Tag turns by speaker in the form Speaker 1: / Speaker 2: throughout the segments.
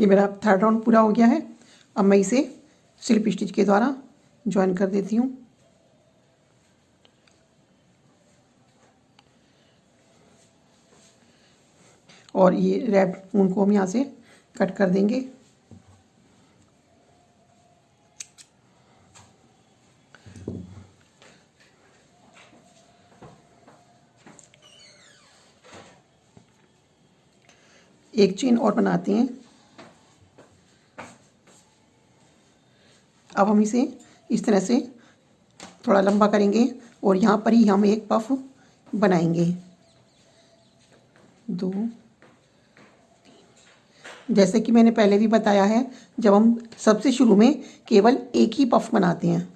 Speaker 1: ये मेरा third round पूरा हो गया है। अब मैं इसे स्लिप स्टिच के द्वारा ज्वाइन कर देती हूँ। और ये रेड ऊन को हम यहाँ से कट कर देंगे। एक चेन और बनाते हैं। अब हम इसे इस तरह से थोड़ा लंबा करेंगे और यहाँ पर ही हम एक पफ बनाएंगे। 2, जैसे कि मैंने पहले भी बताया है, जब हम सबसे शुरू में केवल एक ही पफ बनाते हैं।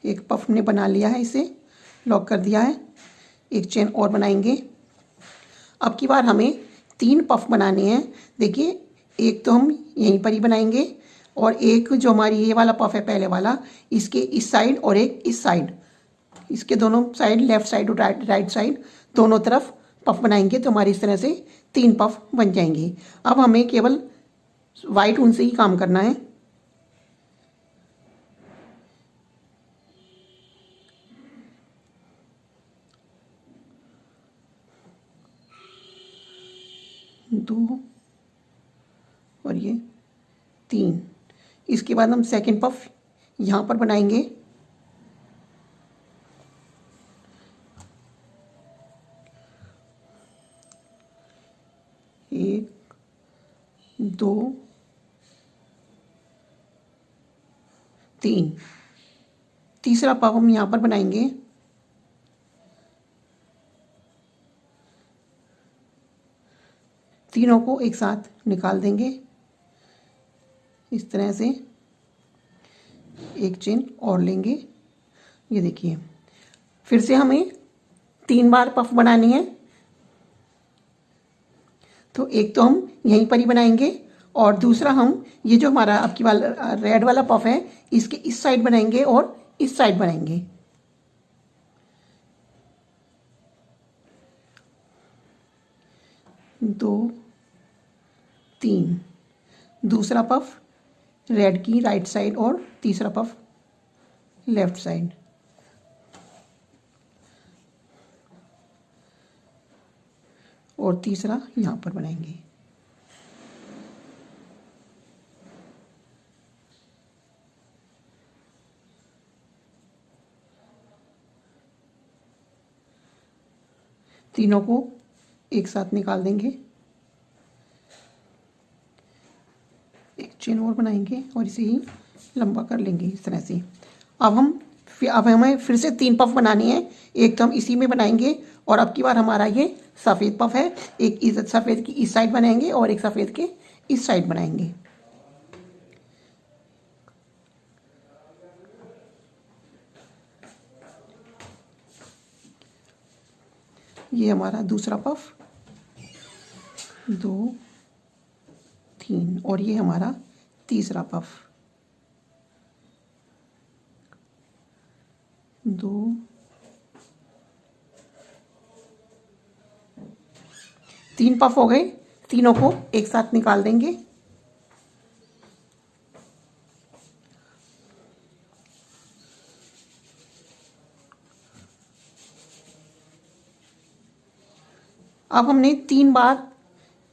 Speaker 1: एक पफ हमने बना लिया है, इसे लॉक कर दिया है। एक चेन और बनाएंगे। अब की बार हमें 3 पफ बनाने हैं। देखिए, एक तो हम यहीं पर ही बनाएंगे और एक जो हमारी ये वाला पफ है पहले वाला, इसके इस साइड और एक इस साइड, इसके दोनों साइड, लेफ्ट साइड और राइट साइड दोनों तरफ पफ बनाएंगे। तो हमारी इस तरह से 3 पफ बन जाएंगे। अब हमें केवल वाइट ऊन से ही काम करना है। दो और ये 3। इसके बाद हम सेकंड पफ यहाँ पर बनाएंगे। एक, 2, 3। तीसरा पफ हम यहाँ पर बनाएंगे। तीनों को एक साथ निकाल देंगे इस तरह से। एक चेन और लेंगे। ये देखिए, फिर से हमें 3 बार पफ बनानी है। तो एक तो हम यहीं पर ही बनाएंगे और दूसरा हम ये जो हमारा आपकी वाला रेड वाला पफ है, इसके इस साइड बनाएंगे और इस साइड बनाएंगे। दो, 3। दूसरा पफ रेड की राइट साइड और तीसरा पफ लेफ्ट साइड। और तीसरा यहाँ पर बनाएंगे। तीनों को एक साथ निकाल देंगे। एक चेन और बनाएंगे और इसे ही लंबा कर लेंगे इस तरह से। अब हमें फिर से 3 पफ बनानी है। एक तो हम इसी में बनाएंगे और अब की बार हमारा ये सफ़ेद पफ है। एक इस सफ़ेद की इस साइड बनाएंगे और एक सफ़ेद के इस साइड बनाएंगे। ये हमारा दूसरा पफ। 2, 3 और ये हमारा तीसरा पफ। 2, 3 पफ हो गए। तीनों को एक साथ निकाल देंगे। अब हमने 3 बार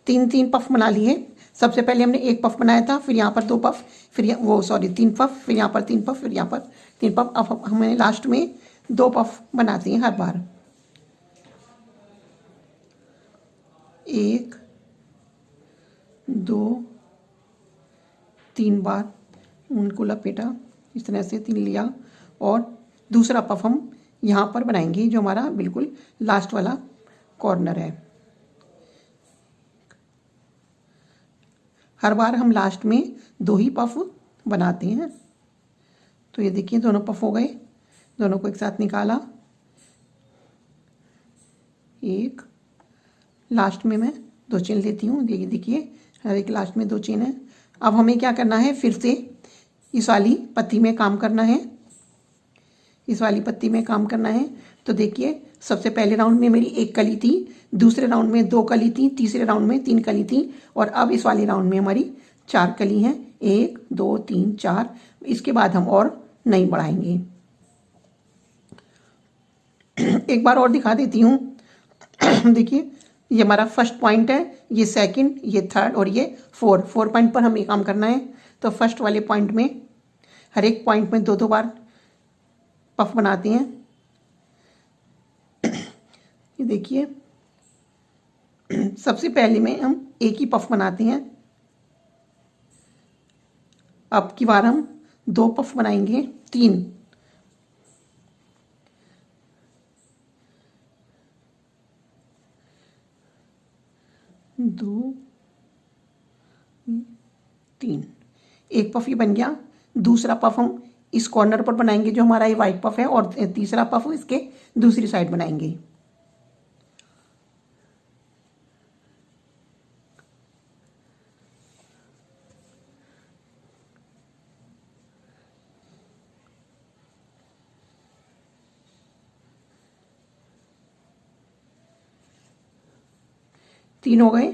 Speaker 1: 3 पफ बना लिए। सबसे पहले हमने एक पफ बनाया था, फिर यहाँ पर 2 पफ, फिर 3 पफ, फिर यहाँ पर 3 पफ, फिर यहाँ पर 3 पफ। अब हमें लास्ट में 2 पफ बनाते हैं हर बार। 1, 2, 3 बार उनको लपेटा, इस तरह से 3 लिया और दूसरा पफ हम यहाँ पर बनाएंगे जो हमारा बिल्कुल लास्ट वाला कॉर्नर है। हर बार हम लास्ट में 2 ही पफ बनाते हैं। तो ये देखिए, दोनों पफ हो गए। दोनों को एक साथ निकाला। एक लास्ट में मैं 2 चेन लेती हूँ। ये देखिए, हर एक लास्ट में 2 चेन है। अब हमें क्या करना है, फिर से इस वाली पत्ती में काम करना है। इस वाली पत्ती में काम करना है। तो देखिए, सबसे पहले राउंड में मेरी 1 कली थी, दूसरे राउंड में 2 कली थी, तीसरे राउंड में 3 कली थी और अब इस वाले राउंड में हमारी 4 कली हैं। 1 2 3 4। इसके बाद हम और नहीं बढ़ाएंगे। एक बार और दिखा देती हूँ। देखिए ये हमारा फर्स्ट पॉइंट है, ये सेकंड, ये थर्ड और ये 4 पॉइंट पर हमें काम करना है। तो फर्स्ट वाले पॉइंट में हर एक पॉइंट में 2 बार पफ बनाते हैं। ये देखिए सबसे पहले में हम एक ही पफ बनाते हैं। अब की बार हम 2 पफ बनाएंगे, 3। 2 3। एक पफ ये बन गया। दूसरा पफ हम इस कॉर्नर पर बनाएंगे जो हमारा ये वाइट पफ है और तीसरा पफ इसके दूसरी साइड बनाएंगे। तीन हो गए,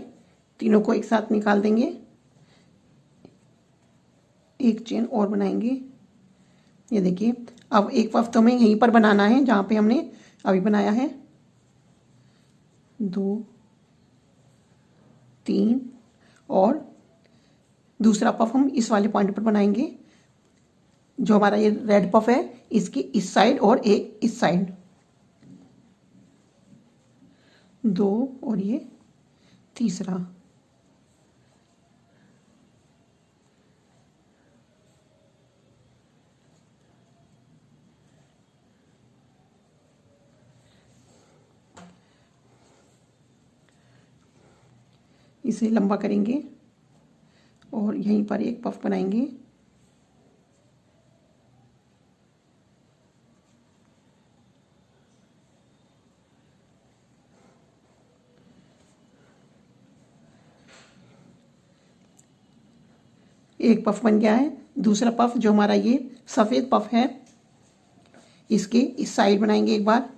Speaker 1: तीनों को एक साथ निकाल देंगे। एक चेन और बनाएंगे। ये देखिए अब एक पफ तो हमें यहीं पर बनाना है जहाँ पे हमने अभी बनाया है। 2 3 और दूसरा पफ हम इस वाले पॉइंट पर बनाएंगे जो हमारा ये रेड पफ है, इसकी इस साइड और एक इस साइड। 2 और ये तीसरा। इसे लंबा करेंगे और यहीं पर एक पफ बनाएंगे। एक पफ बन गया है। दूसरा पफ जो हमारा ये सफ़ेद पफ है, इसके इस साइड बनाएंगे एक बार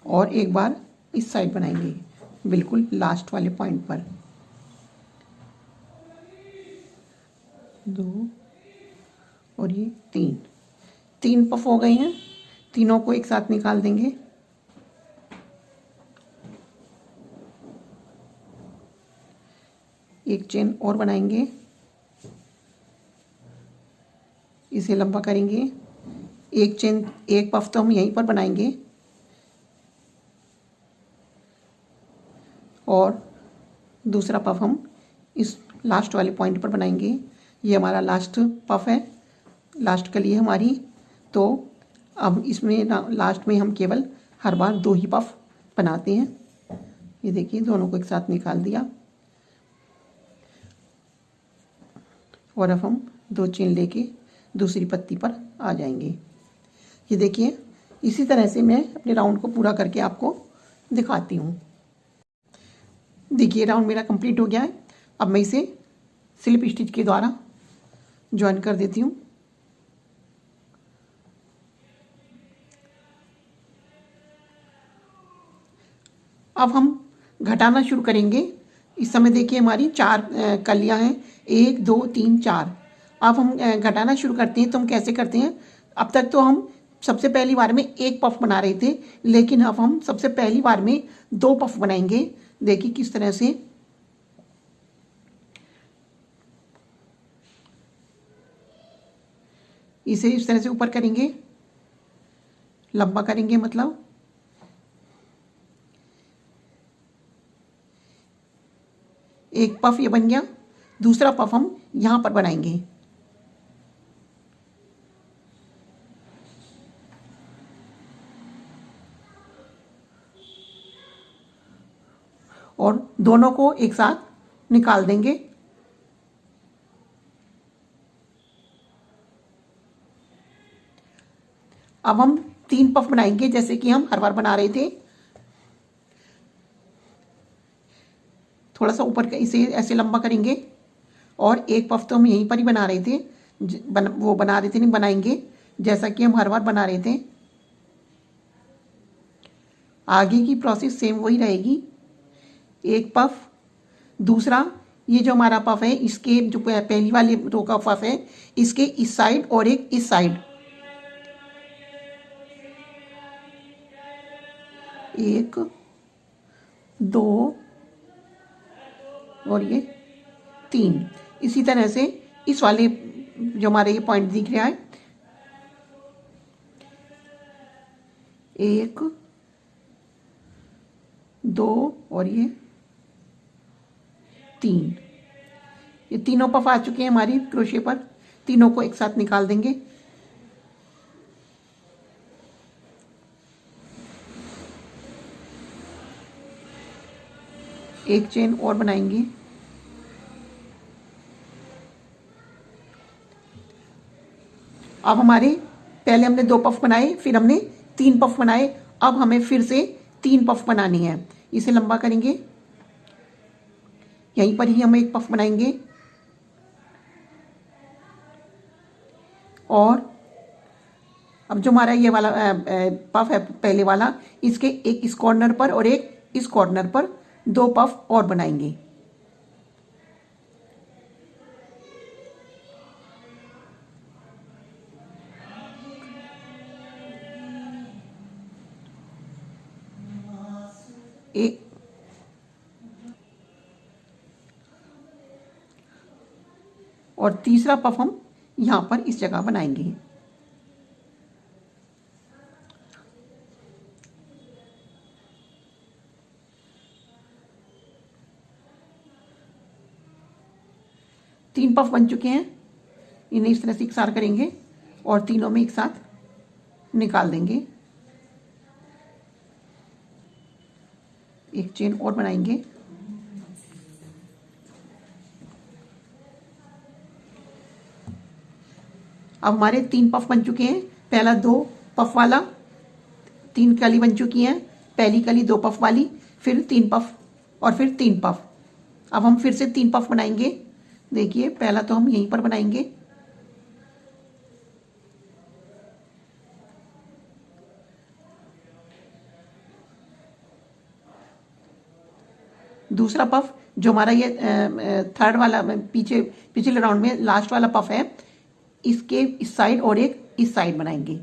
Speaker 1: और एक बार इस साइड बनाएंगे बिल्कुल लास्ट वाले पॉइंट पर। 2 और ये 3 पफ हो गए हैं। तीनों को एक साथ निकाल देंगे। एक चेन और बनाएंगे, इसे लंबा करेंगे। एक चेन, एक पफ तो हम यहीं पर बनाएंगे और दूसरा पफ हम इस लास्ट वाले पॉइंट पर बनाएंगे। ये हमारा लास्ट पफ है, लास्ट कली है हमारी। तो अब इसमें लास्ट में हम केवल हर बार 2 ही पफ बनाते हैं। ये देखिए दोनों को एक साथ निकाल दिया और अब हम 2 चेन लेके दूसरी पत्ती पर आ जाएंगे। ये देखिए इसी तरह से मैं अपने राउंड को पूरा करके आपको दिखाती हूँ। देखिए राउंड मेरा कंप्लीट हो गया है। अब मैं इसे स्लिप स्टिच के द्वारा ज्वाइन कर देती हूँ। अब हम घटाना शुरू करेंगे। इस समय देखिए हमारी 4 कलियाँ हैं, 1 2 3 4। अब हम घटाना शुरू करते हैं। तो हम कैसे करते हैं, अब तक तो हम सबसे पहली बार में 1 पफ बना रहे थे, लेकिन अब हम सबसे पहली बार में 2 पफ बनाएंगे। देखिए किस तरह से। इसे इस तरह से ऊपर करेंगे, लंबा करेंगे, मतलब एक पफ ये बन गया। दूसरा पफ हम यहां पर बनाएंगे और दोनों को एक साथ निकाल देंगे। अब हम 3 पफ बनाएंगे जैसे कि हम हर बार बना रहे थे। थोड़ा सा ऊपर इसे ऐसे लंबा करेंगे और एक पफ तो हम यहीं पर ही बना रहे थे, वो बना रहे थे नहीं, बनाएंगे जैसा कि हम हर बार बना रहे थे। आगे की प्रोसेस सेम वही रहेगी। एक पफ, दूसरा ये जो हमारा पफ है इसके जो पहली वाली रो का पफ है इसके इस साइड और एक इस साइड, एक, दो और ये तीन। इसी तरह से इस वाले जो हमारे ये पॉइंट दिख रहा है, एक, दो और ये तीन। ये तीनों पफ आ चुके हैं हमारी क्रोशे पर। तीनों को एक साथ निकाल देंगे। एक चेन और बनाएंगे। अब हमारे पहले हमने 2 पफ बनाए, फिर हमने 3 पफ बनाए, अब हमें फिर से 3 पफ बनानी है। इसे लंबा करेंगे, यहीं पर ही हम एक पफ बनाएंगे और अब जो हमारा ये वाला पफ है पहले वाला, इसके एक इस कॉर्नर पर और एक इस कॉर्नर पर 2 पफ और बनाएंगे। एक और तीसरा पफ हम यहां पर इस जगह बनाएंगे। तीन पफ बन चुके हैं, इन्हें इस तरह से इकसार करेंगे और तीनों में एक साथ निकाल देंगे। एक चेन और बनाएंगे। अब हमारे 3 पफ बन चुके हैं। पहला 2 पफ वाला, 3 कली बन चुकी हैं। पहली कली 2 पफ वाली, फिर 3 पफ और फिर 3 पफ। अब हम फिर से 3 पफ बनाएंगे। देखिए पहला तो हम यहीं पर बनाएंगे, दूसरा पफ जो हमारा ये थर्ड वाला पीछे पिछले राउंड में लास्ट वाला पफ है, इसके इस साइड और एक इस साइड बनाएंगे।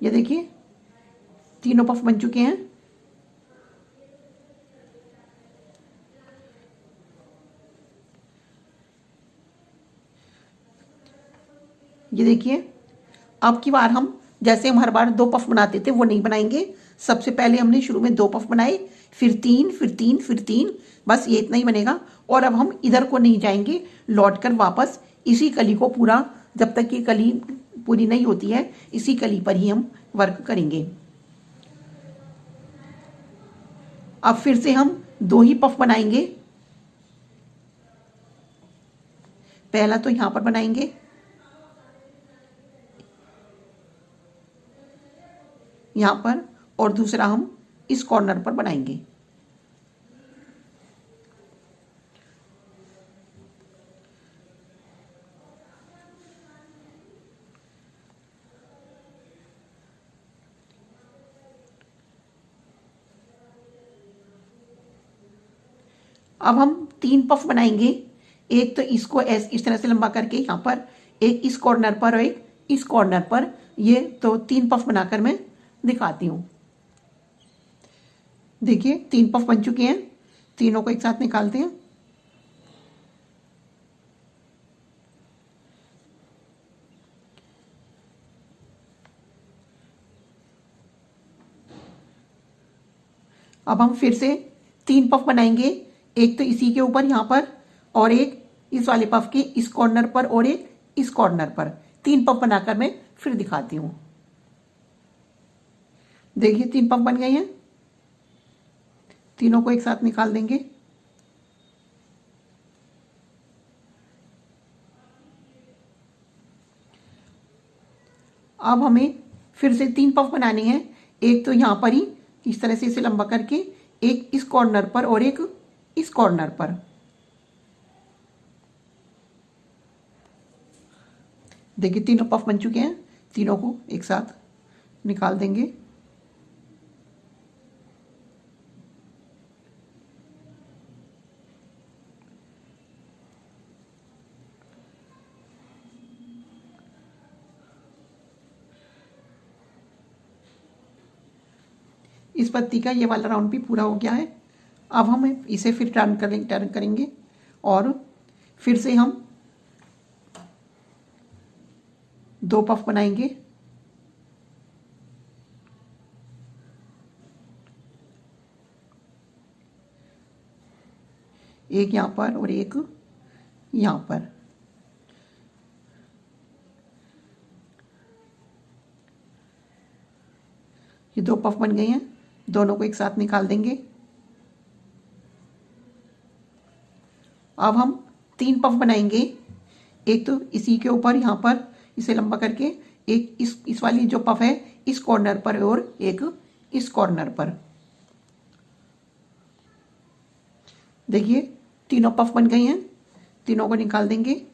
Speaker 1: ये देखिए तीनों पफ बन चुके हैं। ये देखिए अब की बार हम जैसे हम हर बार 2 पफ बनाते थे वो नहीं बनाएंगे। सबसे पहले हमने शुरू में 2 पफ बनाए, फिर 3, फिर 3, फिर 3, बस ये इतना ही बनेगा। और अब हम इधर को नहीं जाएंगे, लौटकर वापस इसी कली को पूरा, जब तक ये कली पूरी नहीं होती है इसी कली पर ही हम वर्क करेंगे। अब फिर से हम 2 ही पफ बनाएंगे। पहला तो यहां पर बनाएंगे, यहां पर, और दूसरा हम इस कॉर्नर पर बनाएंगे। अब हम 3 पफ बनाएंगे। एक तो इसको इस तरह से लंबा करके यहां पर, एक इस कॉर्नर पर और एक इस कॉर्नर पर। ये तो 3 पफ बनाकर मैं दिखाती हूं। देखिए 3 पफ बन चुके हैं, तीनों को एक साथ निकालते हैं। अब हम फिर से 3 पफ बनाएंगे, एक तो इसी के ऊपर यहां पर और एक इस वाले पफ के इस कॉर्नर पर और एक इस कॉर्नर पर। 3 पफ बनाकर मैं फिर दिखाती हूं। देखिए 3 पफ बन गए हैं। तीनों को एक साथ निकाल देंगे। अब हमें फिर से 3 पफ बनाने हैं। एक तो यहाँ पर ही इस तरह से इसे लंबा करके, एक इस कॉर्नर पर और एक इस कॉर्नर पर। देखिए तीनों पफ बन चुके हैं, तीनों को एक साथ निकाल देंगे। इस पत्ती का ये वाला राउंड भी पूरा हो गया है। अब हम इसे फिर टर्न करेंगे और फिर से हम 2 पफ बनाएंगे। एक यहाँ पर और एक यहाँ पर। ये 2 पफ बन गए हैं, दोनों को एक साथ निकाल देंगे। अब हम 3 पफ बनाएंगे। एक तो इसी के ऊपर यहाँ पर इसे लंबा करके, एक इस वाली जो पफ है इस कॉर्नर पर और एक इस कॉर्नर पर। देखिए तीनों पफ बन गई हैं, तीनों को निकाल देंगे।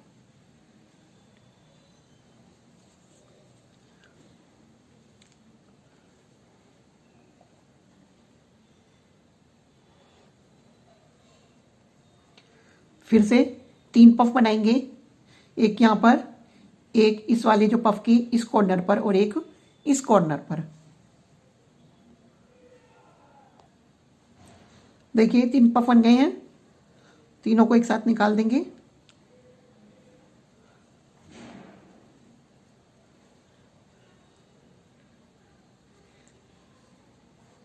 Speaker 1: फिर से 3 पफ बनाएंगे। एक यहाँ पर, एक इस वाले जो पफ की इस कॉर्नर पर और एक इस कॉर्नर पर। देखिए 3 पफ बन गए हैं, तीनों को एक साथ निकाल देंगे।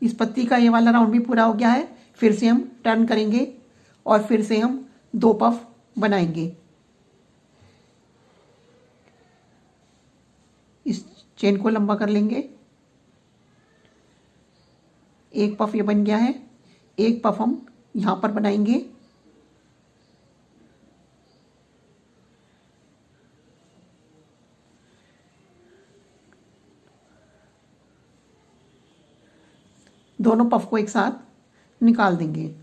Speaker 1: इस पत्ती का ये वाला राउंड भी पूरा हो गया है। फिर से हम टर्न करेंगे और फिर से हम 2 पफ बनाएंगे। इस चेन को लंबा कर लेंगे। एक पफ ये बन गया है, एक पफ हम यहाँ पर बनाएंगे। दोनों पफ को एक साथ निकाल देंगे।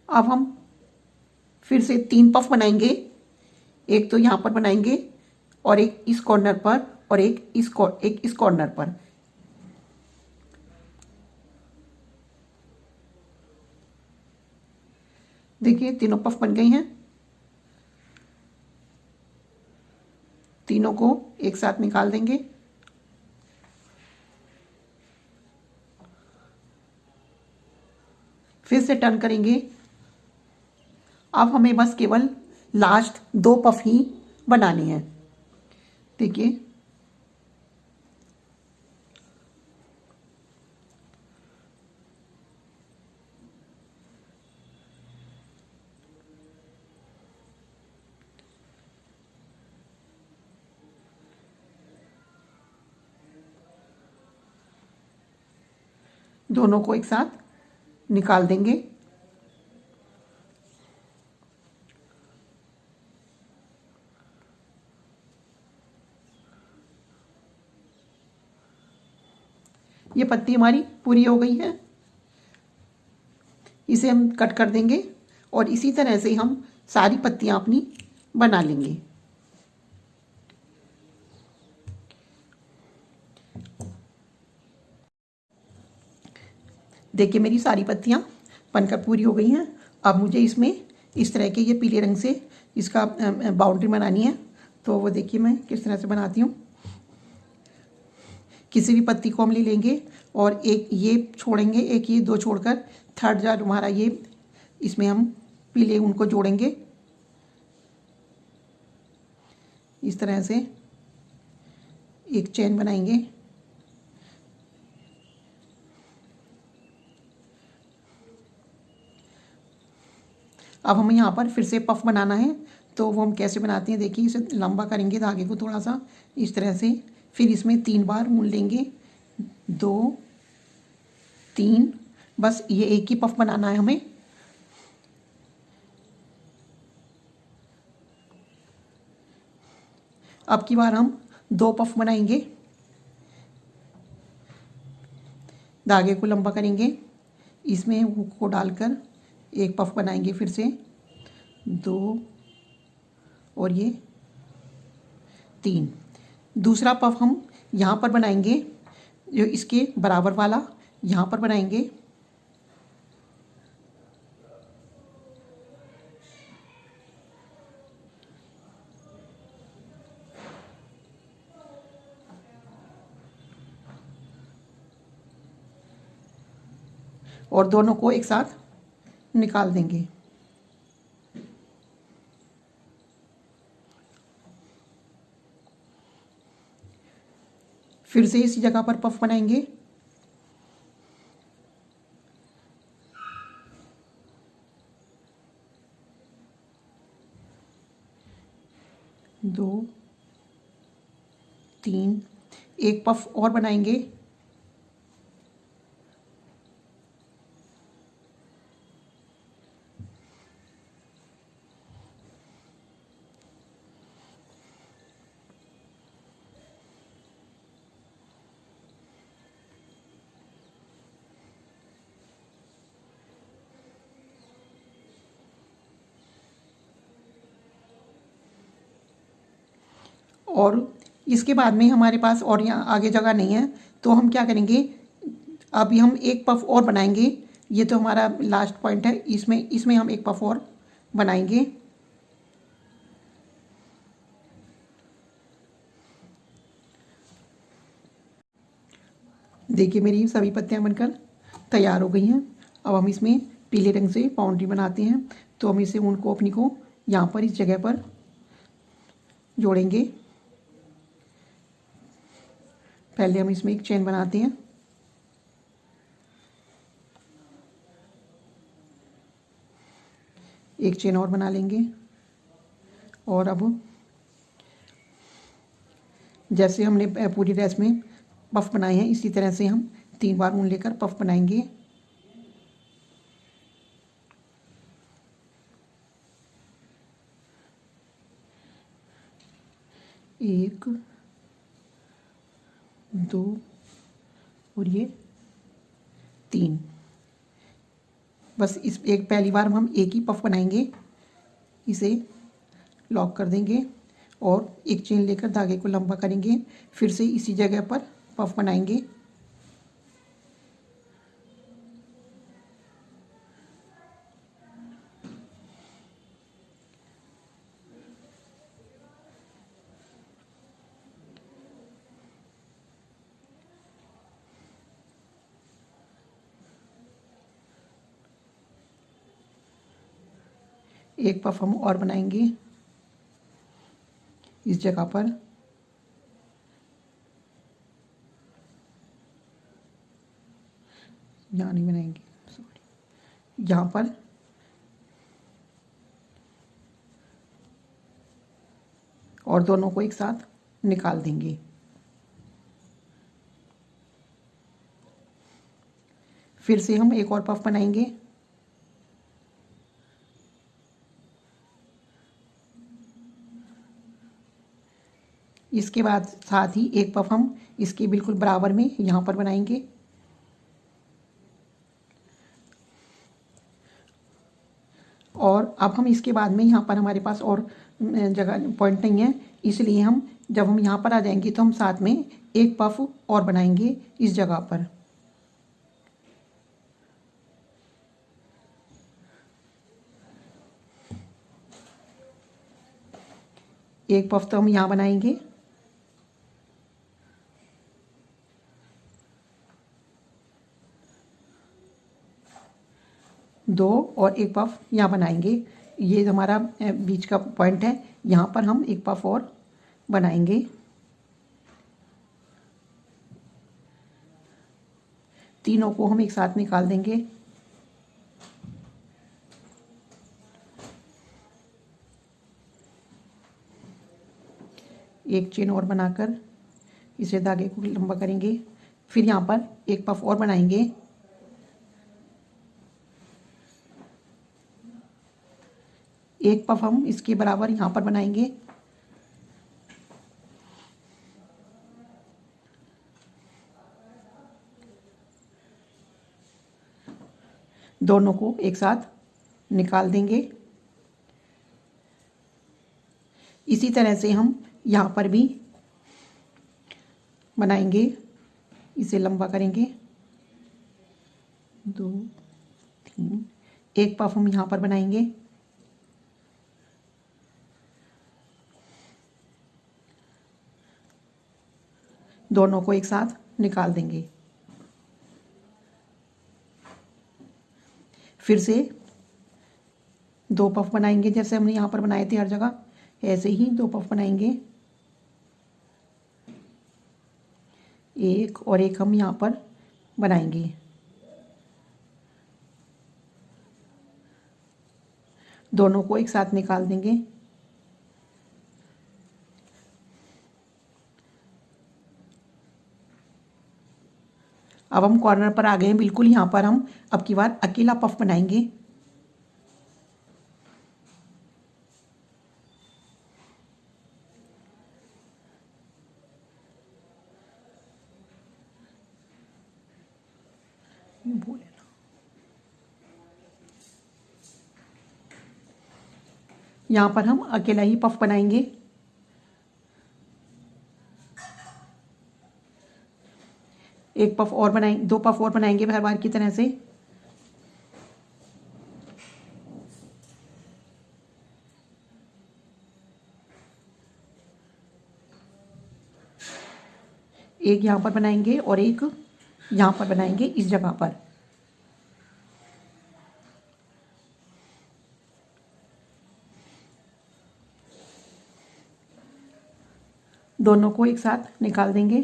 Speaker 1: अब हम फिर से 3 पफ बनाएंगे। एक तो यहाँ पर बनाएंगे और एक इस कॉर्नर पर और एक इस कॉर्नर पर। देखिए तीनों पफ बन गई हैं, तीनों को एक साथ निकाल देंगे। फिर से टर्न करेंगे। अब हमें बस केवल लास्ट 2 पफ ही बनाने हैं। देखिए दोनों को एक साथ निकाल देंगे। ये पत्ती हमारी पूरी हो गई है, इसे हम कट कर देंगे और इसी तरह से हम सारी पत्तियां अपनी बना लेंगे। देखिए मेरी सारी पत्तियां बनकर पूरी हो गई हैं। अब मुझे इसमें इस तरह के ये पीले रंग से इसका बाउंड्री बनानी है। तो वो देखिए मैं किस तरह से बनाती हूँ। किसी भी पत्ती को हम ले लेंगे और एक ये छोड़ेंगे, एक ये 2 छोड़कर थर्ड जो हमारा ये इसमें हम पीले उनको जोड़ेंगे। इस तरह से एक चेन बनाएंगे। अब हमें यहाँ पर फिर से पफ बनाना है, तो वो हम कैसे बनाते हैं देखिए। इसे लंबा करेंगे धागे को थोड़ा सा इस तरह से, फिर इसमें 3 बार ऊन लेंगे, 2 3, बस ये एक ही पफ बनाना है हमें। अब की बार हम 2 पफ बनाएंगे, धागे को लंबा करेंगे, इसमें हुक को डालकर एक पफ बनाएंगे फिर से, 2 और ये 3। दूसरा पफ हम यहाँ पर बनाएंगे, जो इसके बराबर वाला यहाँ पर बनाएंगे, और दोनों को एक साथ निकाल देंगे। फिर से इसी जगह पर पफ बनाएंगे, दो 3, एक पफ और बनाएंगे, और इसके बाद में हमारे पास और यहाँ आगे जगह नहीं है, तो हम क्या करेंगे, अभी हम एक पफ और बनाएंगे। ये तो हमारा लास्ट पॉइंट है, इसमें इसमें हम एक पफ और बनाएंगे। देखिए मेरी सभी पत्तियां बनकर तैयार हो गई हैं। अब हम इसमें पीले रंग से बाउंड्री बनाते हैं, तो हम इसे ऊन को अपनी को यहाँ पर इस जगह पर जोड़ेंगे। पहले हम इसमें एक चेन बनाते हैं, एक चेन और बना लेंगे, और अब जैसे हमने पूरी ड्रेस में पफ बनाए हैं इसी तरह से हम 3 बार ऊन लेकर पफ बनाएंगे। एक, 2 और ये 3। बस इस एक पहली बार हम एक ही पफ बनाएंगे, इसे लॉक कर देंगे और एक चेन लेकर धागे को लंबा करेंगे, फिर से इसी जगह पर पफ बनाएंगे। एक पफ हम और बनाएंगे इस जगह पर, यहाँ नहीं बनाएंगे, सॉरी, यहाँ पर। और दोनों को एक साथ निकाल देंगे। फिर से हम एक और पफ बनाएंगे, इसके बाद साथ ही एक पफ हम इसके बिल्कुल बराबर में यहाँ पर बनाएंगे। और अब हम इसके बाद में यहाँ पर हमारे पास और जगह पॉइंट नहीं है, इसलिए हम जब हम यहाँ पर आ जाएंगे तो हम साथ में एक पफ और बनाएंगे इस जगह पर। एक पफ तो हम यहाँ बनाएंगे, दो, और एक पफ यहाँ बनाएंगे। ये हमारा बीच का पॉइंट है, यहाँ पर हम एक पफ और बनाएंगे। तीनों को हम एक साथ निकाल देंगे। एक चेन और बनाकर इसे धागे को लंबा करेंगे। फिर यहाँ पर एक पफ और बनाएंगे। एक पफ हम इसके बराबर यहाँ पर बनाएंगे। दोनों को एक साथ निकाल देंगे। इसी तरह से हम यहाँ पर भी बनाएंगे। इसे लंबा करेंगे, 2 3, एक पफ हम यहाँ पर बनाएंगे। दोनों को एक साथ निकाल देंगे। फिर से 2 पफ बनाएंगे, जैसे हमने यहाँ पर बनाए थे हर जगह, ऐसे ही 2 पफ बनाएंगे। एक और एक हम यहाँ पर बनाएंगे। दोनों को एक साथ निकाल देंगे। अब हम कॉर्नर पर आ गए हैं बिल्कुल। यहाँ पर हम अब की बार अकेला पफ बनाएंगे। यहाँ पर हम अकेला ही पफ बनाएंगे। एक पफ और बनाएंगे, 2 पफ और बनाएंगे हर बार की तरह से। एक यहाँ पर बनाएंगे और एक यहाँ पर बनाएंगे, इस जगह पर। दोनों को एक साथ निकाल देंगे।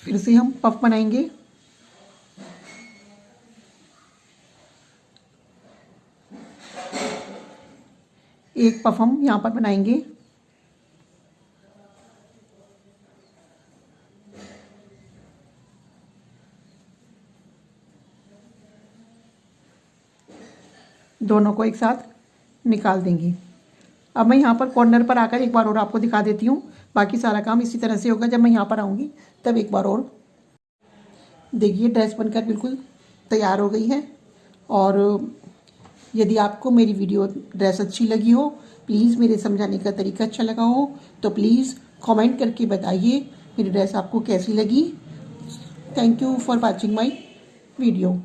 Speaker 1: फिर से हम पफ बनाएंगे। एक पफ हम यहाँ पर बनाएंगे। दोनों को एक साथ निकाल देंगे। अब मैं यहाँ पर कॉर्नर पर आकर एक बार और आपको दिखा देती हूँ। बाकी सारा काम इसी तरह से होगा। जब मैं यहाँ पर आऊँगी तब एक बार और देखिए, ड्रेस बनकर बिल्कुल तैयार हो गई है। और यदि आपको मेरी वीडियो ड्रेस अच्छी लगी हो, प्लीज़ मेरे समझाने का तरीका अच्छा लगा हो, तो प्लीज़ कमेंट करके बताइए मेरी ड्रेस आपको कैसी लगी। Thank you for watching my video.